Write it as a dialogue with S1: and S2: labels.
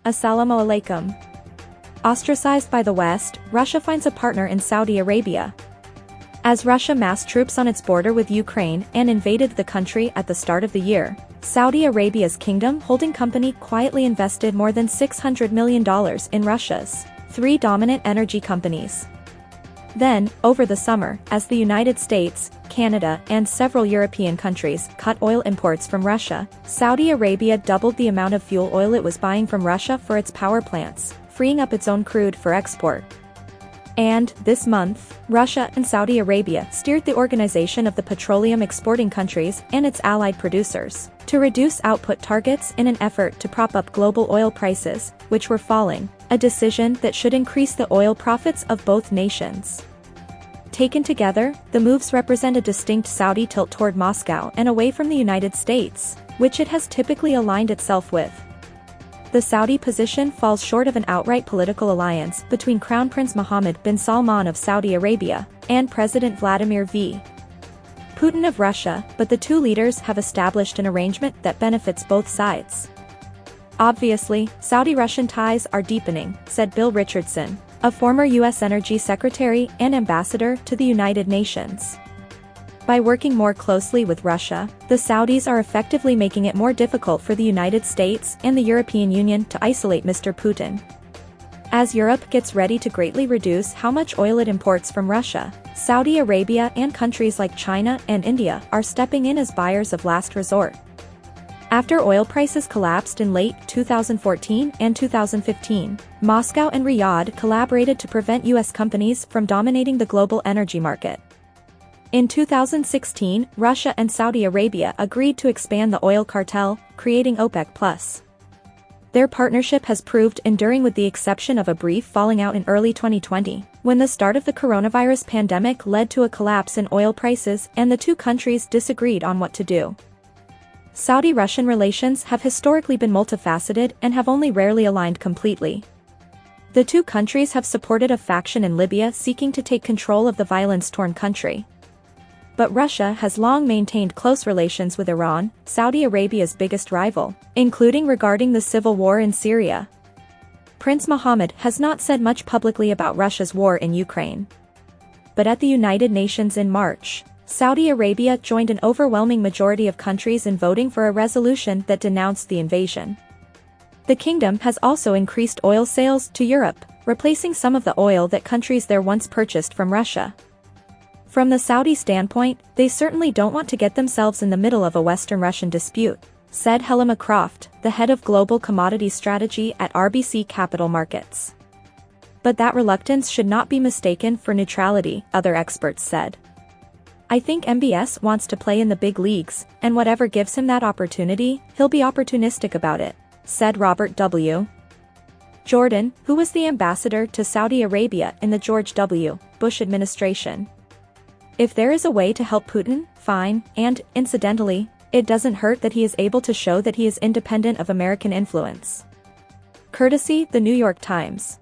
S1: Assalamu alaikum. Ostracized by the West, Russia finds a partner in Saudi Arabia. As Russia massed troops on its border with Ukraine and invaded the country at the start of the year, Saudi Arabia's Kingdom Holding Company quietly invested more than $600 million in Russia's three dominant energy companies. Then, over the summer, as the United States, Canada, and several European countries cut oil imports from Russia, Saudi Arabia doubled the amount of fuel oil it was buying from Russia for its power plants, freeing up its own crude for export. And, this month, Russia and Saudi Arabia steered the Organization of the Petroleum Exporting Countries and its allied producers to reduce output targets in an effort to prop up global oil prices, which were falling, a decision that should increase the oil profits of both nations. Taken together, the moves represent a distinct Saudi tilt toward Moscow and away from the United States, which it has typically aligned itself with. The Saudi position falls short of an outright political alliance between Crown Prince Mohammed bin Salman of Saudi Arabia and President Vladimir V. Putin of Russia, but the two leaders have established an arrangement that benefits both sides. Obviously, Saudi-Russian ties are deepening, said Bill Richardson, a former U.S. Energy Secretary and ambassador to the United Nations. By working more closely with Russia, the Saudis are effectively making it more difficult for the United States and the European Union to isolate Mr. Putin. As Europe gets ready to greatly reduce how much oil it imports from Russia, Saudi Arabia and countries like China and India are stepping in as buyers of last resort. After oil prices collapsed in late 2014 and 2015, Moscow and Riyadh collaborated to prevent U.S. companies from dominating the global energy market. In 2016, Russia and Saudi Arabia agreed to expand the oil cartel, creating OPEC+. Their partnership has proved enduring with the exception of a brief falling out in early 2020, when the start of the coronavirus pandemic led to a collapse in oil prices and the two countries disagreed on what to do. Saudi-Russian relations have historically been multifaceted and have only rarely aligned completely. The two countries have supported a faction in Libya seeking to take control of the violence-torn country. But Russia has long maintained close relations with Iran, Saudi Arabia's biggest rival, including regarding the civil war in Syria. Prince Mohammed has not said much publicly about Russia's war in Ukraine. But at the United Nations in March, Saudi Arabia joined an overwhelming majority of countries in voting for a resolution that denounced the invasion. The kingdom has also increased oil sales to Europe, replacing some of the oil that countries there once purchased from Russia. From the Saudi standpoint, they certainly don't want to get themselves in the middle of a Western-Russian dispute, said Helima Croft, the head of global commodity strategy at RBC Capital Markets. But that reluctance should not be mistaken for neutrality, other experts said. I think MBS wants to play in the big leagues, and whatever gives him that opportunity, he'll be opportunistic about it, said Robert W. Jordan, who was the ambassador to Saudi Arabia in the George W. Bush administration. If there is a way to help Putin, fine, and, incidentally, it doesn't hurt that he is able to show that he is independent of American influence. Courtesy, The New York Times.